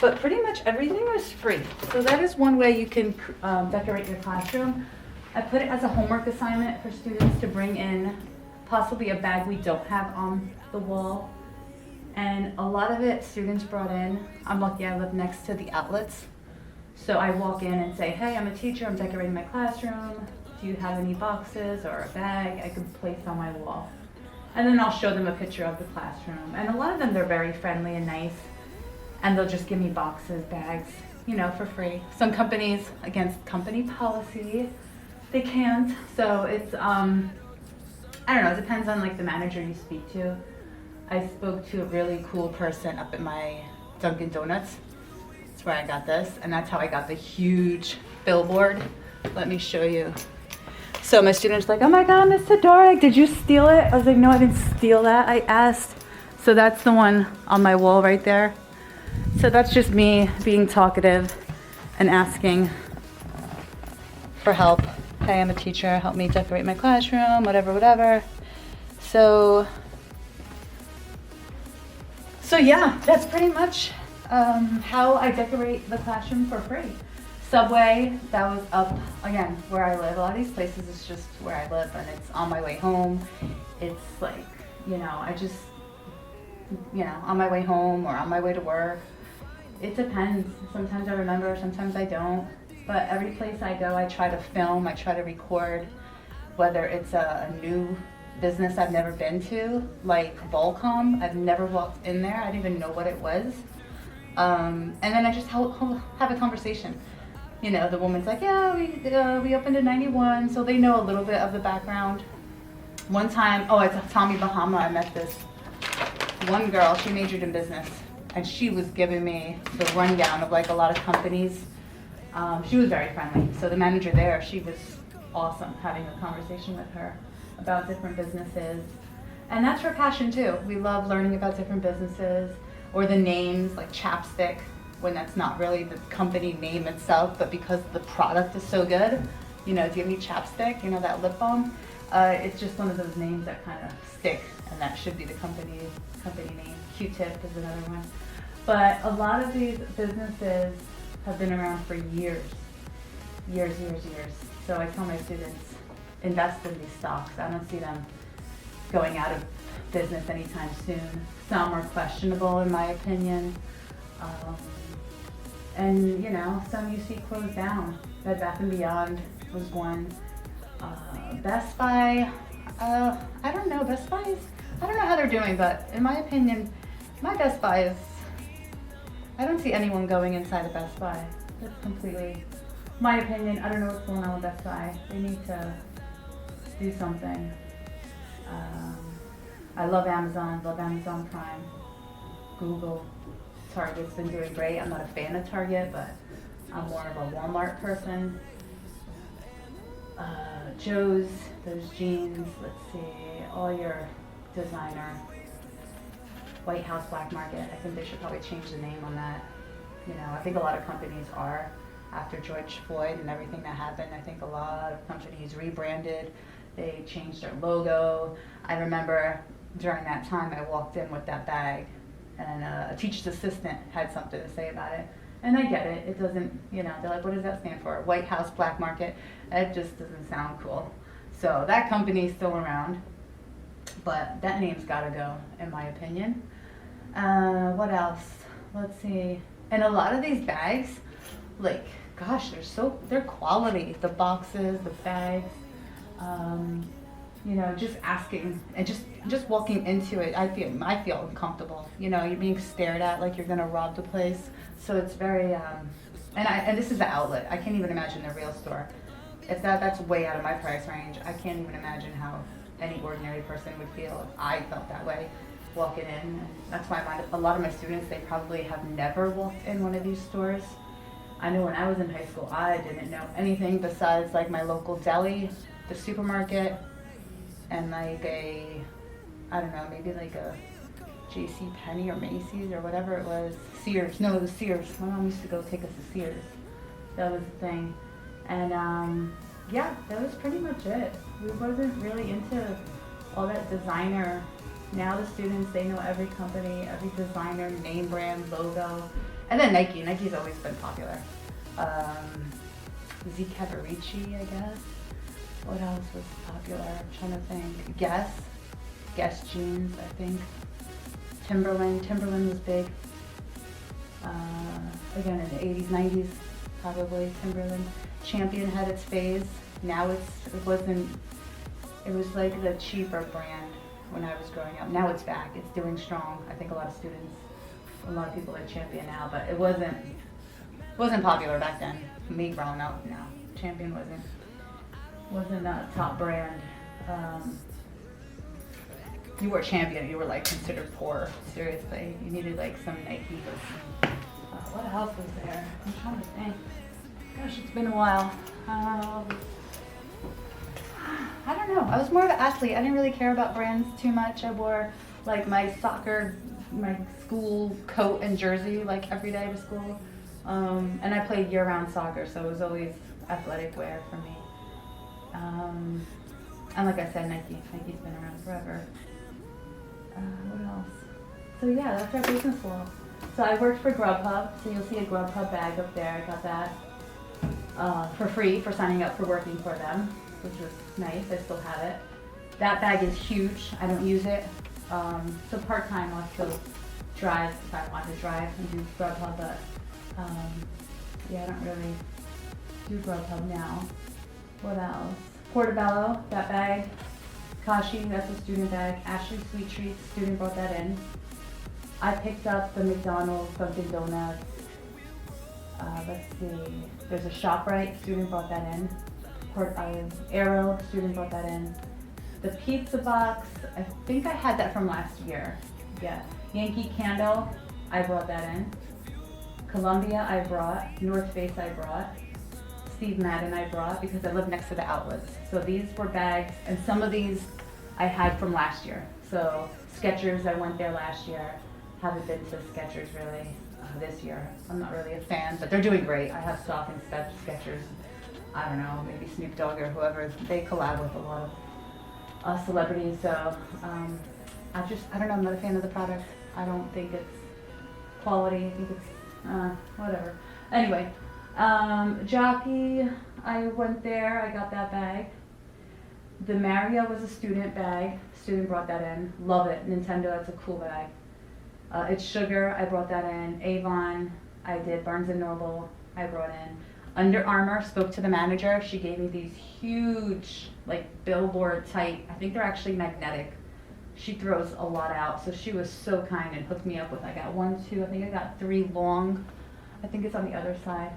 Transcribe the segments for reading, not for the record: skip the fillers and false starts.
But pretty much everything was free. So that is one way you can decorate your classroom. I put it as a homework assignment for students to bring in possibly a bag we don't have on the wall. And a lot of it students brought in. I'm lucky I live next to the outlets. So I walk in and say, hey, I'm a teacher, I'm decorating my classroom. Do you have any boxes or a bag I could place on my wall? And then I'll show them a picture of the classroom. And a lot of them, they're very friendly and nice. And they'll just give me boxes, bags, you know, for free. Some companies, against company policy, they can't. So it's, I don't know, it depends on like the manager you speak to. I spoke to a really cool person up at my Dunkin' Donuts. That's where I got this, and that's how I got the huge billboard. Let me show you. So my student's like, oh my God, Miss Todoric, did you steal it? I was like, no, I didn't steal that, I asked. So that's the one on my wall right there. So that's just me being talkative and asking for help. Hey, I'm a teacher, help me decorate my classroom, whatever, whatever. So yeah, that's pretty much how I decorate the classroom for free. Subway, that was up, again, where I live. A lot of these places is just where I live, and it's on my way home. It's like, you know, I just, you know, on my way home or on my way to work. It depends. Sometimes I remember, sometimes I don't. But every place I go, I try to film, I try to record, whether it's a new business I've never been to, like Volcom. I've never walked in there. I didn't even know what it was. And then I just have a conversation. You know, the woman's like, yeah, we opened in '91, so they know a little bit of the background. One time, oh, it's Tommy Bahama, I met this one girl, she majored in business, and she was giving me the rundown of like a lot of companies. She was very friendly. So the manager there, she was awesome, having a conversation with her about different businesses. And that's her passion too. We love learning about different businesses, or the names, like Chapstick, when that's not really the company name itself, but because the product is so good. You know, do you have any Chapstick, you know, that lip balm? It's just one of those names that kind of stick, and that should be the company name. Q-Tip is another one. But a lot of these businesses have been around for years. So I tell my students, invest in these stocks. I don't see them going out of business anytime soon. Some are questionable in my opinion. And you know, some you see close down. Bed Bath & Beyond was one. Best Buy, I don't know, Best Buy is, I don't know how they're doing, but in my opinion, my Best Buy is, I don't see anyone going inside a Best Buy. That's completely my opinion. I don't know what's going on with Best Buy. They need to do something. I love Amazon Prime, Google. Target's been doing great. I'm not a fan of Target, but I'm more of a Walmart person. Joe's, those jeans, let's see, all your designer. White House Black Market, I think they should probably change the name on that. You know, I think a lot of companies are, after George Floyd and everything that happened, I think a lot of companies rebranded, they changed their logo. I remember during that time I walked in with that bag, and a teacher's assistant had something to say about it. And I get it, it doesn't, you know, they're like, what does that stand for? White House Black Market. It just doesn't sound cool. So that company's still around, but that name's gotta go, in my opinion. What else? Let's see. And a lot of these bags, like, gosh, they're quality. The boxes, the bags, you know, just asking and just walking into it, I feel uncomfortable. You know, you're being stared at like you're gonna rob the place. So it's very, and this is the outlet. I can't even imagine the real store. If that's way out of my price range, I can't even imagine how any ordinary person would feel if I felt that way walking in. And that's why a lot of my students, they probably have never walked in one of these stores. I know when I was in high school, I didn't know anything besides like my local deli, the supermarket, and like I don't know, maybe like a J.C. Penney or Macy's or whatever it was. Sears, no, it was Sears. My mom used to go take us to Sears. That was the thing. And yeah, that was pretty much it. We wasn't really into all that designer. Now the students, they know every company, every designer, name brand, logo, And then Nike. Nike's always been popular. Z Cavaricci, I guess. What else was popular? I'm trying to think. Guess jeans, I think. Timberland was big. Again, in the 80s, 90s, probably Timberland. Champion had its phase. Now it was like the cheaper brand when I was growing up. Now it's back. It's doing strong. I think a lot of people like Champion now, but it wasn't popular back then. Me growing up, no. Champion wasn't a top brand. You were Champion, you were like considered poor. Seriously, you needed like some Nike or some, what else was there? I'm trying to think. Gosh, it's been a while. I don't know. I was more of an athlete. I didn't really care about brands too much. I wore like my school coat and jersey like every day to school. And I played year-round soccer, so it was always athletic wear for me. And like I said, Nike's been around forever. What else? So yeah, that's our business wall. So I worked for Grubhub, so you'll see a Grubhub bag up there. I got that for free for signing up for working for them, which was nice. I still have it. That bag is huge. I don't use it. So part-time I'll still drive if I want to drive and do Grubhub, but yeah, I don't really do Grubhub now. What else? Portobello, that bag. Kashi, that's a student bag. Ashley Sweet Treats, student brought that in. I picked up the McDonald's Dunkin' Donuts. Let's see. There's a ShopRite, student brought that in. Arrow, student brought that in. The pizza box, I think I had that from last year. Yeah. Yankee Candle, I brought that in. Columbia, I brought. North Face, I brought. Steve Madden, I brought because I live next to the outlets. So these were bags, and some of these I had from last year. So Skechers, I went there last year. Haven't been to Skechers really this year. I'm not really a fan, but they're doing great. I have stock in Skechers. I don't know, maybe Snoop Dogg or whoever. They collab with a lot of celebrities. So I don't know. I'm not a fan of the product. I don't think it's quality. I think it's whatever. Anyway, Jockey, I went there. I got that bag. The Mario was a student bag. Student brought that in. Love it. Nintendo, that's a cool bag. It's Sugar, I brought that in. Avon, I did. Barnes & Noble, I brought in. Under Armour, spoke to the manager. She gave me these huge, like billboard type, I think they're actually magnetic. She throws a lot out, so she was so kind and hooked me up with, I got 1, 2, I think I got 3 long. I think it's on the other side.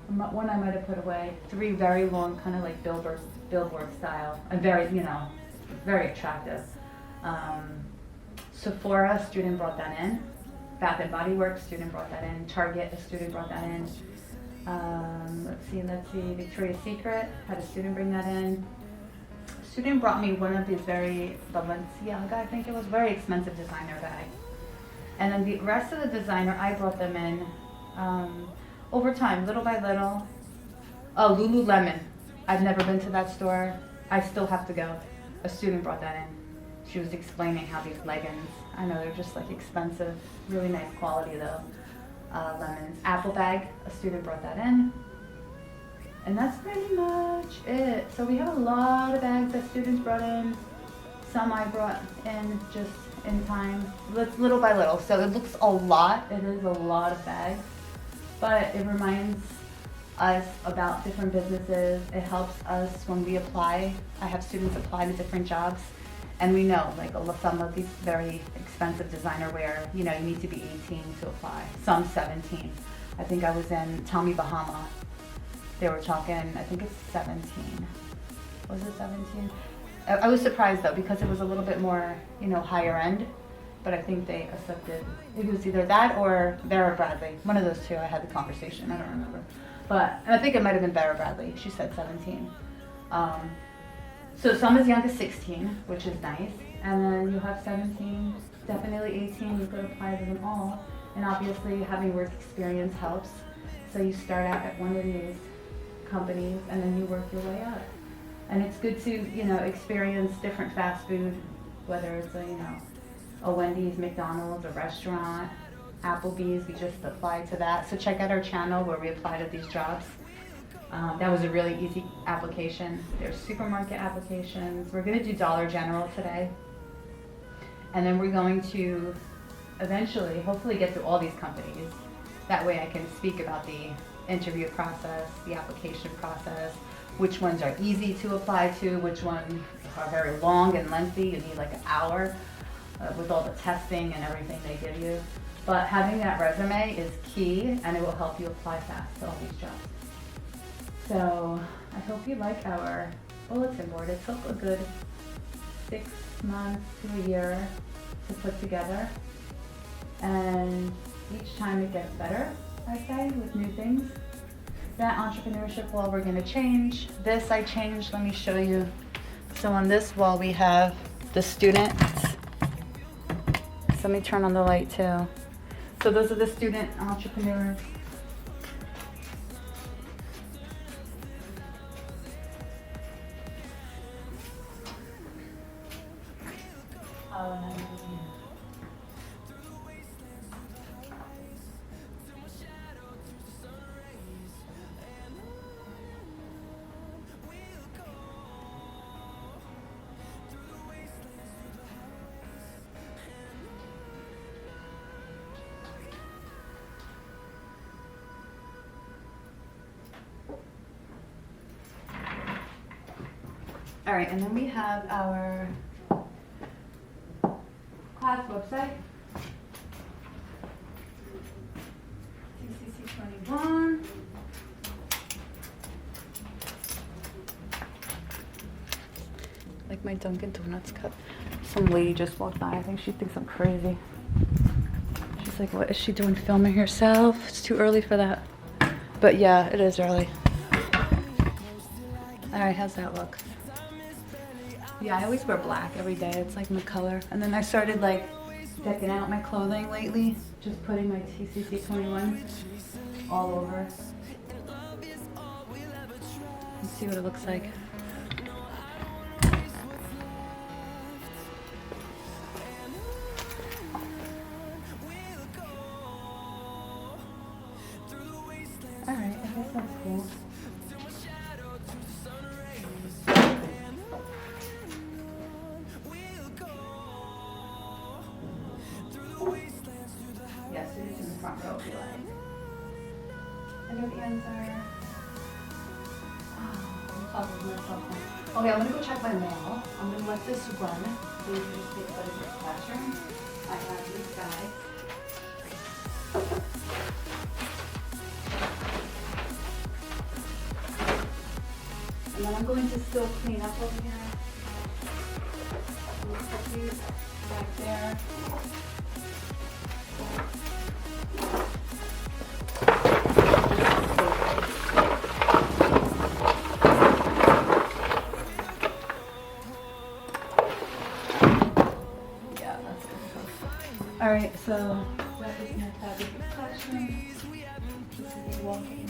One I might have put away. 3 very long, kind of like billboard style. And very, very attractive. Sephora, student brought that in. Bath and Body Works, student brought that in. Target, a student brought that in. Let's see. Victoria's Secret, had a student bring that in. Student brought me one of these very Balenciaga, I think it was, very expensive designer bag. And then the rest of the designer, I brought them in over time, little by little. Oh, Lululemon. I've never been to that store. I still have to go. A student brought that in. She was explaining how these leggings, I know they're just like expensive, really nice quality though. Lemons. Apple bag, a student brought that in. And that's pretty much it. So we have a lot of bags that students brought in. Some I brought in just in time, little by little. So it looks a lot, it is a lot of bags, but it reminds us about different businesses. It helps us when we apply. I have students apply to different jobs. And we know, like some of these very expensive designer wear, you need to be 18 to apply. Some 17. I think I was in Tommy Bahama. They were talking, I think it's 17. Was it 17? I was surprised though, because it was a little bit more, higher end. But I think they accepted, it was either that or Vera Bradley. One of those two, I had the conversation, I don't remember. And I think it might have been Vera Bradley. She said 17. So some as young as 16, which is nice, and then you have 17, definitely 18, you could apply to them all, and obviously having work experience helps. So you start out at one of these companies, and then you work your way up. And it's good to, experience different fast food, whether it's a Wendy's, McDonald's, a restaurant, Applebee's, we just applied to that. So check out our channel where we apply to these jobs. That was a really easy application. There's supermarket applications. We're gonna do Dollar General today. And then we're going to eventually, hopefully get through all these companies. That way I can speak about the interview process, the application process, which ones are easy to apply to, which ones are very long and lengthy. You need like an hour with all the testing and everything they give you. But having that resume is key, and it will help you apply fast to all these jobs. So I hope you like our bulletin board. It took a good 6 months to a year to put together. And each time it gets better, I say, with new things. That entrepreneurship wall we're gonna change. This I changed, let me show you. So on this wall we have the students. So let me turn on the light too. So those are the student entrepreneurs. All right, and then we have our class website, TCC21. Like my Dunkin' Donuts cup. Some lady just walked by. I think she thinks I'm crazy. She's like, what is she doing, filming herself? It's too early for that. But yeah, it is early. All right, how's that look? Yeah, I always wear black every day. It's like my color. And then I started like decking out my clothing lately. Just putting my TCC21 all over. Let's see what it looks like. All right, I guess that's cool. Yes, it is in the front row if you like. I know the ends are. I'm talking to myself now. Okay, I'm gonna go check my mail. I'm gonna let this run. So you can just take a look at this classroom. I have these guys. And then I'm going to still clean up over here. We'll put these back there. Yeah, that's good. All right, so that is my fabric classroom. This is the walking